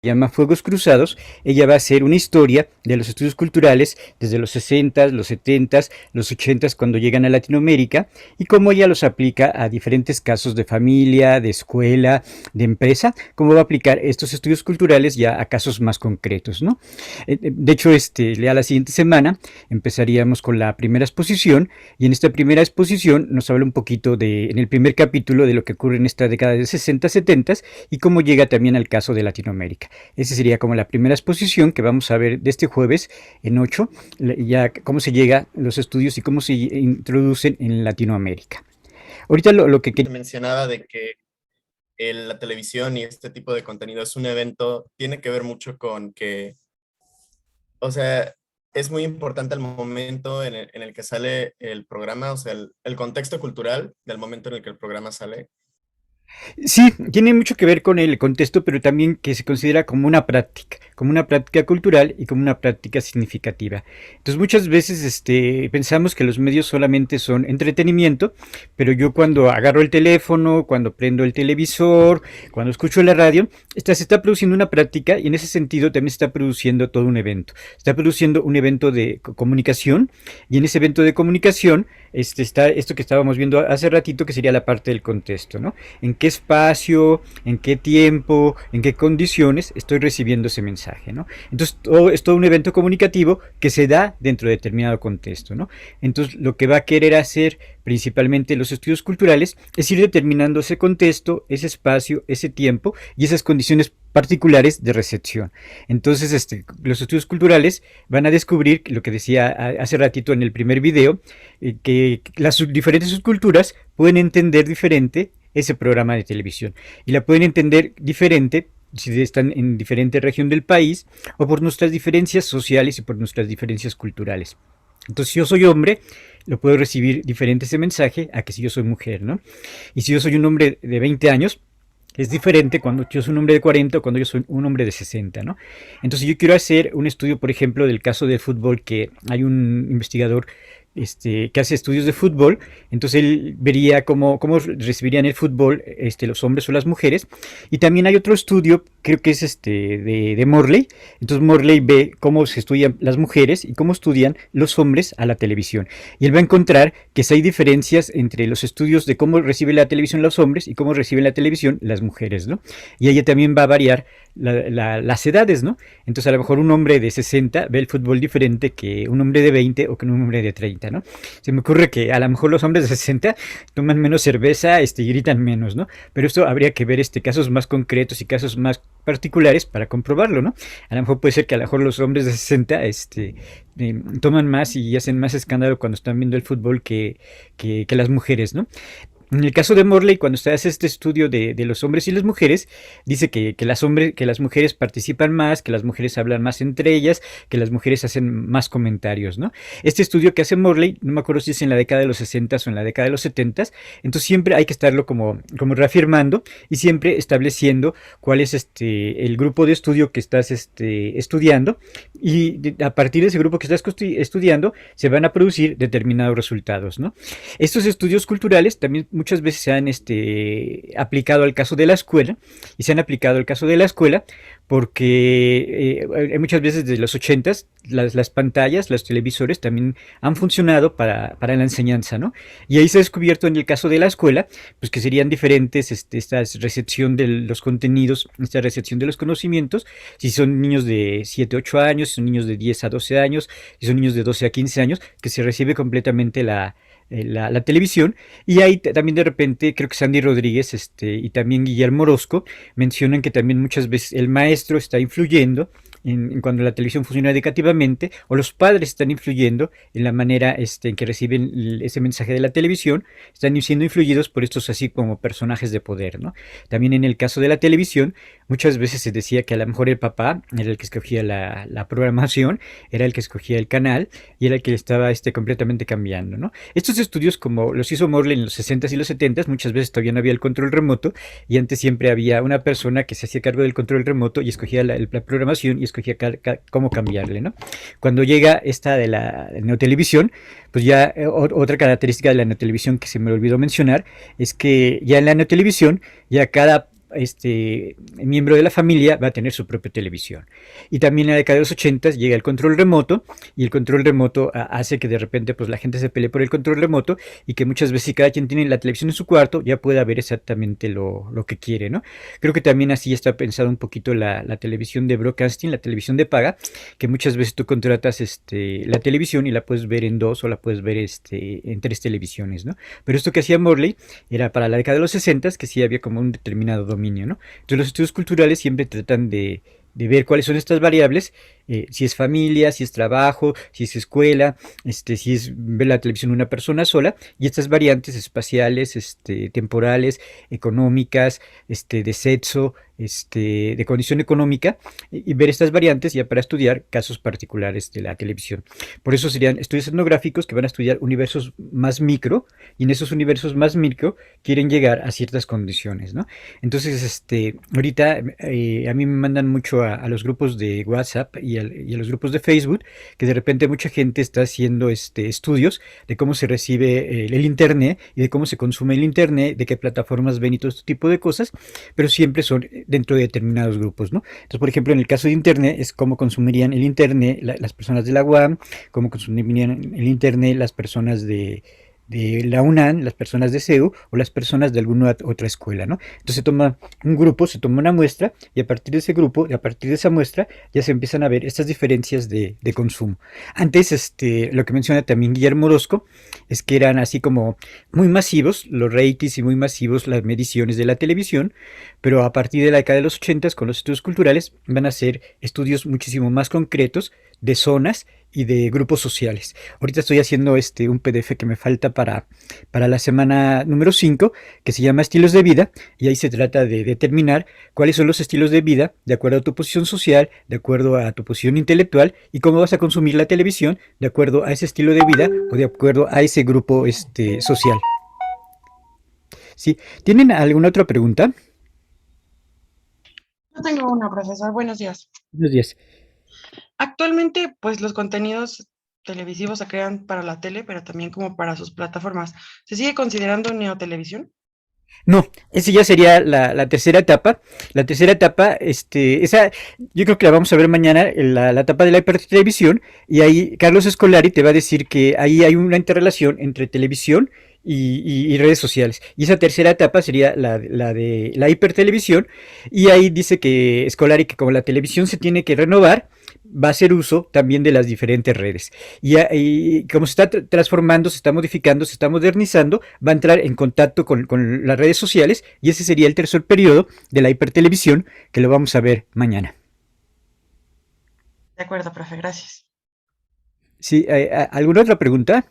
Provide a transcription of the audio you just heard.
llama Fuegos Cruzados. Ella va a hacer una historia de los estudios culturales desde los 60, los 70, los 80 cuando llegan a Latinoamérica y cómo ella los aplica a diferentes casos de familia, de escuela, de empresa, cómo va a aplicar estos estudios culturales ya a casos más concretos, ¿no? De hecho, ya la siguiente semana empezaríamos con la primera exposición y en esta primera exposición nos habla un poquito en el primer capítulo de lo que ocurre en esta década de 60, 70 y cómo llega también al caso de Latinoamérica. Esa sería como la primera exposición que vamos a ver de este jueves en 8, ya cómo se llega a los estudios y cómo se introducen en Latinoamérica. Ahorita lo que mencionaba de que la televisión y este tipo de contenido es un evento, tiene que ver mucho con que, o sea, es muy importante el momento en el que sale el programa, o sea, el contexto cultural del momento en el que el programa sale. Sí, tiene mucho que ver con el contexto, pero también que se considera como una práctica cultural y como una práctica significativa. Entonces muchas veces pensamos que los medios solamente son entretenimiento, pero yo cuando agarro el teléfono, cuando prendo el televisor, cuando escucho la radio, se está produciendo una práctica y en ese sentido también se está produciendo todo un evento. Está produciendo un evento de comunicación y en ese evento de comunicación está esto que estábamos viendo hace ratito, que sería la parte del contexto, ¿no? En qué espacio, en qué tiempo, en qué condiciones estoy recibiendo ese mensaje, ¿no? Entonces, es todo un evento comunicativo que se da dentro de determinado contexto, ¿no? Entonces, lo que va a querer hacer principalmente los estudios culturales es ir determinando ese contexto, ese espacio, ese tiempo y esas condiciones particulares de recepción. Entonces, los estudios culturales van a descubrir lo que decía hace ratito en el primer video, que las diferentes subculturas pueden entender diferente ese programa de televisión y la pueden entender diferente si están en diferente región del país o por nuestras diferencias sociales y por nuestras diferencias culturales. Entonces, si yo soy hombre, lo puedo recibir diferente ese mensaje a que si yo soy mujer, ¿no? Y si yo soy un hombre de 20 años, es diferente cuando yo soy un hombre de 40 o cuando yo soy un hombre de 60, ¿no? Entonces yo quiero hacer un estudio, por ejemplo, del caso del fútbol, que hay un investigador que hace estudios de fútbol, entonces él vería cómo recibirían el fútbol los hombres o las mujeres, y también hay otro estudio, creo que es de Morley, entonces Morley ve cómo se estudian las mujeres y cómo estudian los hombres a la televisión, y él va a encontrar que hay diferencias entre los estudios de cómo recibe la televisión los hombres y cómo reciben la televisión las mujeres, ¿no? Y ella también va a variar las edades, ¿no? Entonces a lo mejor un hombre de 60 ve el fútbol diferente que un hombre de 20 o que un hombre de 30, ¿no? Se me ocurre que a lo mejor los hombres de 60 toman menos cerveza y gritan menos, ¿no? Pero esto habría que ver casos más concretos y casos más particulares para comprobarlo, ¿no? A lo mejor puede ser que a lo mejor los hombres de 60 toman más y hacen más escándalo cuando están viendo el fútbol que las mujeres, ¿no? En el caso de Morley, cuando se hace este estudio de los hombres y las mujeres, dice que las mujeres participan más, que las mujeres hablan más entre ellas, que las mujeres hacen más comentarios, ¿no? Este estudio que hace Morley, no me acuerdo si es en la década de los 60 o en la década de los 70, entonces siempre hay que estarlo como reafirmando y siempre estableciendo cuál es el grupo de estudio que estás estudiando y a partir de ese grupo que estás estudiando se van a producir determinados resultados, ¿no? Estos estudios culturales también muchas veces se han aplicado al caso de la escuela y se han aplicado al caso de la escuela porque muchas veces desde los 80s las pantallas, los televisores también han funcionado para la enseñanza, ¿no? Y ahí se ha descubierto en el caso de la escuela, pues que serían diferentes esta recepción de los contenidos, esta recepción de los conocimientos, si son niños de 7, 8 años, si son niños de 10 a 12 años, si son niños de 12 a 15 años, que se recibe completamente la televisión, y ahí también de repente creo que Sandy Rodríguez y también Guillermo Orozco mencionan que también muchas veces el maestro está influyendo en cuando la televisión funciona educativamente, o los padres están influyendo en la manera en que reciben ese mensaje de la televisión, están siendo influidos por estos así como personajes de poder, ¿no? También en el caso de la televisión, muchas veces se decía que a lo mejor el papá era el que escogía la programación, era el que escogía el canal y era el que estaba completamente cambiando, ¿no? Estos estudios, como los hizo Morley en los 60s y los 70s, muchas veces todavía no había el control remoto y antes siempre había una persona que se hacía cargo del control remoto y escogía la programación y escogía cómo cambiarle, ¿no? Cuando llega esta de la neotelevisión, pues ya otra característica de la neotelevisión que se me olvidó mencionar es que ya en la neotelevisión ya cada miembro de la familia va a tener su propia televisión. Y también en la década de los 80 llega el control remoto, y el control remoto hace que de repente pues la gente se pelee por el control remoto, y que muchas veces si cada quien tiene la televisión en su cuarto ya pueda ver exactamente lo que quiere, ¿no? Creo que también así está pensado un poquito la televisión de broadcasting, la televisión de paga, que muchas veces tú contratas la televisión y la puedes ver en dos, o la puedes ver en tres televisiones, ¿no? Pero esto que hacía Morley era para la década de los 60, que sí había como un determinado dominio, ¿no? Entonces los estudios culturales siempre tratan de ver cuáles son estas variables, si es familia, si es trabajo, si es escuela, si es ver la televisión una persona sola, y estas variantes espaciales, temporales, económicas, de sexo, de condición económica, y ver estas variantes ya para estudiar casos particulares de la televisión. Por eso serían estudios etnográficos que van a estudiar universos más micro, y en esos universos más micro quieren llegar a ciertas condiciones, ¿no? Entonces, ahorita a mí me mandan mucho a los grupos de WhatsApp y a los grupos de Facebook, que de repente mucha gente está haciendo estudios de cómo se recibe el Internet y de cómo se consume el Internet, de qué plataformas ven y todo este tipo de cosas, pero siempre son dentro de determinados grupos, ¿no? Entonces, por ejemplo, en el caso de Internet es cómo consumirían el Internet las personas de la UAM, cómo consumirían el Internet las personas de la UNAM, las personas de CEU o las personas de alguna otra escuela, ¿no? Entonces se toma un grupo, se toma una muestra, y a partir de ese grupo, y a partir de esa muestra, ya se empiezan a ver estas diferencias de consumo. Antes, lo que menciona también Guillermo Orozco, es que eran así como muy masivos los ratings y muy masivos las mediciones de la televisión, pero a partir de la década de los 80 con los estudios culturales van a ser estudios muchísimo más concretos de zonas y de grupos sociales. Ahorita estoy haciendo un PDF que me falta para la semana número 5, que se llama Estilos de Vida, y ahí se trata de determinar cuáles son los estilos de vida de acuerdo a tu posición social, de acuerdo a tu posición intelectual, y cómo vas a consumir la televisión de acuerdo a ese estilo de vida o de acuerdo a ese grupo social. ¿Sí? ¿Tienen alguna otra pregunta? Yo tengo una, profesor. Buenos días. Buenos días. Actualmente, pues los contenidos televisivos se crean para la tele, pero también como para sus plataformas. ¿Se sigue considerando neotelevisión? No, esa ya sería la tercera etapa. La tercera etapa, esa yo creo que la vamos a ver mañana, la etapa de la hipertelevisión, y ahí Carlos Escolari te va a decir que ahí hay una interrelación entre televisión y redes sociales. Y esa tercera etapa sería la de la hipertelevisión, y ahí dice que Escolari que como la televisión se tiene que renovar, va a hacer uso también de las diferentes redes. Y como se está transformando, se está modificando, se está modernizando, va a entrar en contacto con las redes sociales, y ese sería el tercer periodo de la hipertelevisión, que lo vamos a ver mañana. De acuerdo, profe. Gracias. ¿Sí? ¿Alguna otra pregunta?